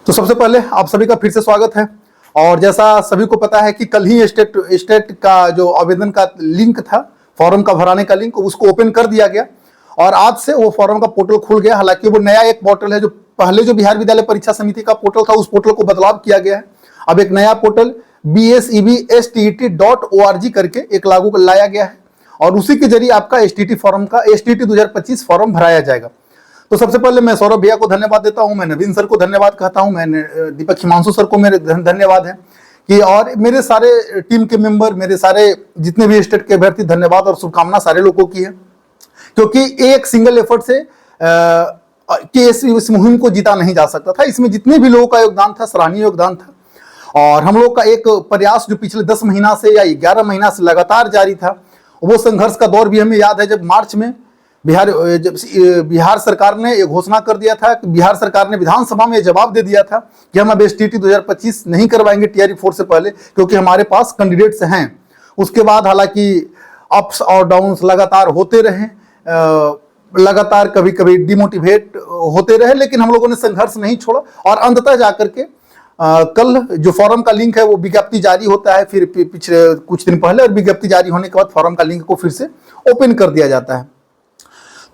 तो सबसे पहले आप सभी का फिर से स्वागत है। और जैसा सभी को पता है कि कल ही स्टेट का जो आवेदन का लिंक था, फॉर्म का भराने का लिंक, उसको ओपन कर दिया गया और आज से वो फॉर्म का पोर्टल खुल गया। हालांकि वो नया एक पोर्टल है, जो पहले जो बिहार विद्यालय परीक्षा समिति का पोर्टल था, उस पोर्टल को बदलाव किया गया है। अब एक नया पोर्टल BSEBSTET.org करके एक लागू लाया गया है और उसी के जरिए आपका STT 2025 फॉर्म भराया जाएगा। तो सबसे पहले मैं सौरभ भैया को धन्यवाद देता हूं, मैं नवीन सर को धन्यवाद कहता हूं, मैं दीपक हिमांशु सर को मेरे धन्यवाद है कि, और मेरे सारे टीम के मेंबर, मेरे सारे जितने भी स्टेट के अभ्यर्थी, धन्यवाद और शुभकामना सारे लोगों की है, क्योंकि एक सिंगल एफर्ट से इस मुहिम को जीता नहीं जा सकता था। इसमें जितने भी लोगों का योगदान था, सराहनीय योगदान था। और हम लोग का एक प्रयास जो पिछले 10 महीना से या 11 महीना से लगातार जारी था, वो संघर्ष का दौर भी हमें याद है। जब मार्च में बिहार सरकार ने ये घोषणा कर दिया था, कि बिहार सरकार ने विधानसभा में जवाब दे दिया था कि हम अब STT 2025 नहीं करवाएंगे TRE4 से पहले, क्योंकि हमारे पास कैंडिडेट्स हैं। उसके बाद हालांकि अप्स और डाउन्स लगातार होते रहे, लगातार कभी कभी डिमोटिवेट होते रहे, लेकिन हम लोगों ने संघर्ष नहीं छोड़ा और अंततः जाकर के कल जो फॉर्म का लिंक है वो विज्ञप्ति जारी होता है, फिर पिछले कुछ दिन पहले, और विज्ञप्ति जारी होने के बाद फॉर्म का लिंक को फिर से ओपन कर दिया जाता है।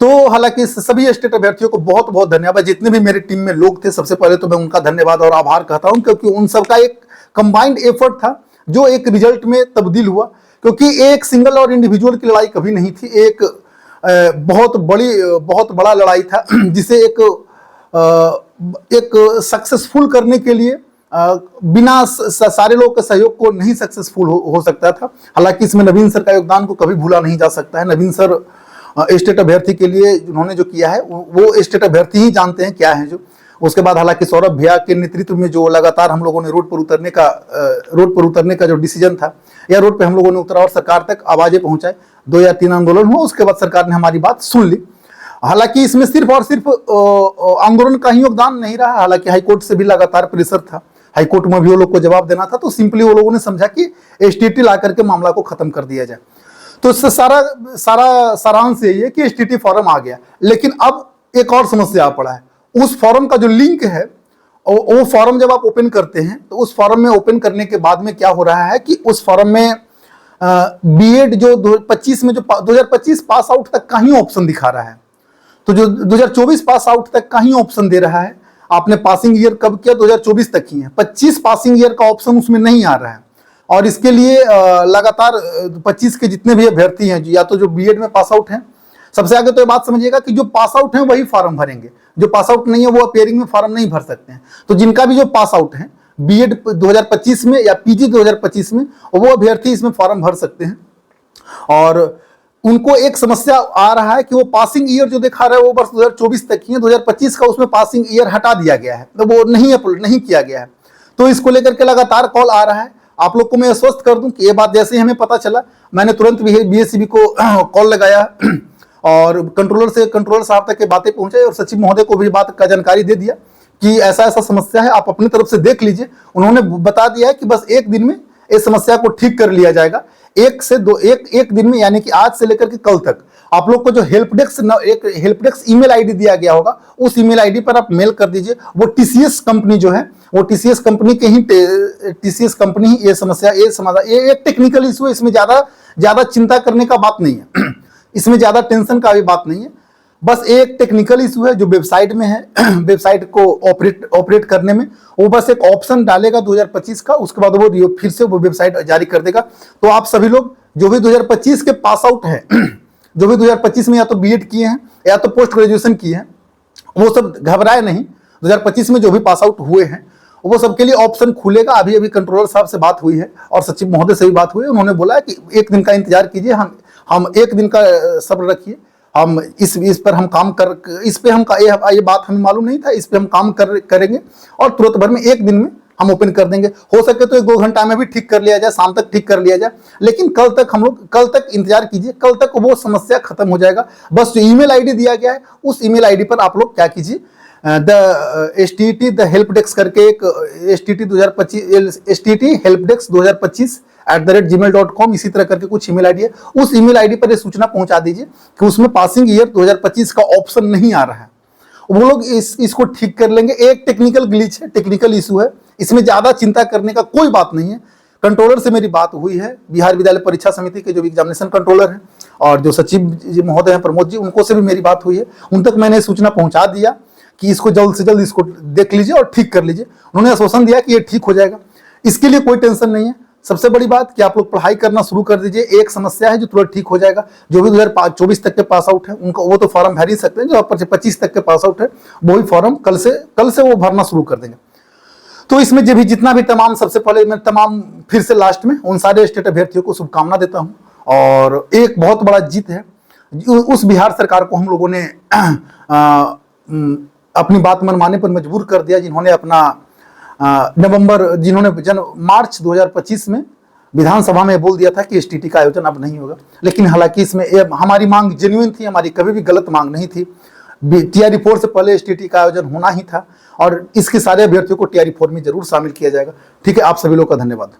तो हालांकि सभी स्टेट अभ्यर्थियों को बहुत बहुत धन्यवाद। जितने भी मेरे टीम में लोग थे, सबसे पहले तो मैं उनका धन्यवाद और आभार कहता हूं, क्योंकि उन सबका एक कंबाइंड एफर्ट था जो एक रिजल्ट में तब्दील हुआ। क्योंकि एक सिंगल और इंडिविजुअल की लड़ाई कभी नहीं थी, एक बहुत बड़ा लड़ाई था, जिसे एक सक्सेसफुल करने के लिए बिना सारे लोग के सहयोग को नहीं सक्सेसफुल हो सकता था। हालांकि इसमें नवीन सर का योगदान को कभी भूला नहीं जा सकता है। नवीन सर स्टेट अभ्यर्थी के लिए उन्होंने जो किया है वो स्टेट अभ्यर्थी ही जानते हैं क्या है जो। उसके बाद हालांकि सौरभ भैया के नेतृत्व में जो लगातार हम लोगों ने रोड पर उतरने का जो डिसीजन था, या रोड पे हम लोगों ने उतरा और सरकार तक आवाजें पहुंचाए, 2 या 3 आंदोलन हुआ, उसके बाद सरकार ने हमारी बात सुन ली। हालांकि इसमें सिर्फ और सिर्फ आंदोलन का ही योगदान नहीं रहा, हालांकि हाईकोर्ट से भी लगातार प्रेशर था, हाईकोर्ट में भी वो लोग को जवाब देना था। तो सिंपली वो लोगों ने समझा कि STT ला करके मामला को खत्म कर दिया जाए। तो इससे सारा सारांश यही है कि STT फॉर्म आ गया। लेकिन अब एक और समस्या आ पड़ा है। उस फॉर्म का जो लिंक है, वो फॉर्म जब आप ओपन करते हैं, तो उस फॉर्म में ओपन करने के बाद में क्या हो रहा है कि उस फॉर्म में B.Ed जो 2025 में जो 2025 पास आउट तक का ही ऑप्शन दिखा रहा है। तो जो 2024 पास आउट तक का ही ऑप्शन दे रहा है। आपने पासिंग ईयर कब किया? 2024 तक ही है। 25 पासिंग ईयर का ऑप्शन उसमें नहीं आ रहा है। और इसके लिए लगातार 25 के जितने भी अभ्यर्थी हैं, या तो जो B.Ed में पास आउट हैं, सबसे आगे तो ये बात समझिएगा कि जो पास आउट हैं वही फॉर्म भरेंगे, जो पास आउट नहीं है वो अपेयरिंग में फॉर्म नहीं भर सकते हैं। तो जिनका भी जो पास आउट है B.Ed 2025 में या PG 2025 में, वो अभ्यर्थी इसमें फॉर्म भर सकते हैं। और उनको एक समस्या आ रहा है कि वो पासिंग ईयर जो दिखा रहा है वो वर्ष 2024 तक ही है, 2025 का उसमें पासिंग ईयर हटा दिया गया है, तो वो नहीं किया गया है। तो इसको लेकर के लगातार कॉल आ रहा है। आप लोग को मैं आश्वस्त कर दूं कि ये बात जैसे ही हमें पता चला, मैंने तुरंत BSEB को कॉल लगाया और कंट्रोलर साहब तक के बातें पहुंचाई और सचिव महोदय को भी बात का जानकारी दे दिया कि ऐसा समस्या है, आप अपनी तरफ से देख लीजिए। उन्होंने बता दिया है कि बस 1 दिन में इस समस्या को ठीक कर लिया जाएगा। एक दिन में, यानी कि आज से लेकर के कल तक आप लोग को जो हेल्प डेस्क ईमेल आईडी दिया गया होगा, उस ईमेल आईडी पर आप मेल कर दीजिए। वो TCS कंपनी जो है, वो TCS कंपनी ही ये समस्या, ये एक टेक्निकल इशू है। इसमें ज्यादा चिंता करने का बात नहीं है, इसमें ज्यादा टेंशन का भी बात नहीं है। बस एक टेक्निकल इशू है जो वेबसाइट में है। वेबसाइट को ऑपरेट करने में वो बस एक ऑप्शन डालेगा 2025 का, उसके बाद वो फिर से वो वेबसाइट जारी कर देगा। तो आप सभी लोग जो भी 2025 के पास आउट हैं, जो भी 2025 में या तो B.Ed किए हैं या तो पोस्ट ग्रेजुएशन किए हैं, वो सब घबराए नहीं। 2025 में जो भी पास आउट हुए हैं वो सबके लिए ऑप्शन खुलेगा। अभी कंट्रोलर साहब से बात हुई है और सचिव महोदय से भी बात हुई है। उन्होंने बोला है कि 1 दिन का इंतजार कीजिए, हम 1 दिन का सब्र रखिए। हम इस पर हम काम कर, इस पे हम ये बात हमें मालूम नहीं था, इस पे हम काम करेंगे और तुरंत भर में 1 दिन में हम ओपन कर देंगे। हो सके तो 1-2 घंटा में भी ठीक कर लिया जाए, शाम तक ठीक कर लिया जाए, लेकिन कल तक इंतजार कीजिए। कल तक वो समस्या खत्म हो जाएगा। बस जो email ID दिया गया है, उस email ID पर आप लोग क्या कीजिए, द हेल्प डेस्क करके एक STT हेल्प डेस्क 2025 @gmail.com, इसी तरह करके कुछ ईमेल आईडी है। उस ईमेल आईडी पर यह सूचना पहुंचा दीजिए कि उसमें पासिंग ईयर 2025 का ऑप्शन नहीं आ रहा है। वो लोग इसको ठीक कर लेंगे। एक टेक्निकल ग्लिच है, टेक्निकल इशू है, इसमें ज्यादा चिंता करने का कोई बात नहीं है। कंट्रोलर से मेरी बात हुई है, बिहार विद्यालय परीक्षा समिति के जो एग्जामिनेशन कंट्रोलर हैं और जो सचिव जी महोदय हैं प्रमोद जी, उनको से भी मेरी बात हुई है। उन तक मैंने सूचना पहुंचा दिया कि इसको जल्द से जल्द इसको देख लीजिए और ठीक कर लीजिए। उन्होंने आश्वासन दिया कि ये ठीक हो जाएगा, इसके लिए कोई टेंशन नहीं है। सबसे बड़ी बात कि आप लोग पढ़ाई करना शुरू कर दीजिए। एक समस्या है जो तुरंत ठीक हो जाएगा। जो भी 2024 तक के पास आउट है उनको वो तो फॉर्म भर ही सकते हैं, जो 25 तक के पास आउट है वही फॉर्म कल से वो भरना शुरू कर देंगे। तो इसमें जो भी जितना भी तमाम, सबसे पहले मैं तमाम फिर से लास्ट में उन सारे स्टेट अभ्यर्थियों को शुभकामना देता हूं। और एक बहुत बड़ा जीत है, उस बिहार सरकार को हम लोगों ने अपनी बात मनवाने पर मजबूर कर दिया, जिन्होंने अपना मार्च 2025 में विधानसभा में बोल दिया था कि एसटीटी का आयोजन अब नहीं होगा। लेकिन हालांकि इसमें हमारी मांग जेन्युइन थी, हमारी कभी भी गलत मांग नहीं थी। टीआरई 4 से पहले एसटीटी का आयोजन होना ही था और इसके सारे अभ्यर्थियों को टीआरई 4 में जरूर शामिल किया जाएगा। ठीक है, आप सभी लोग का धन्यवाद।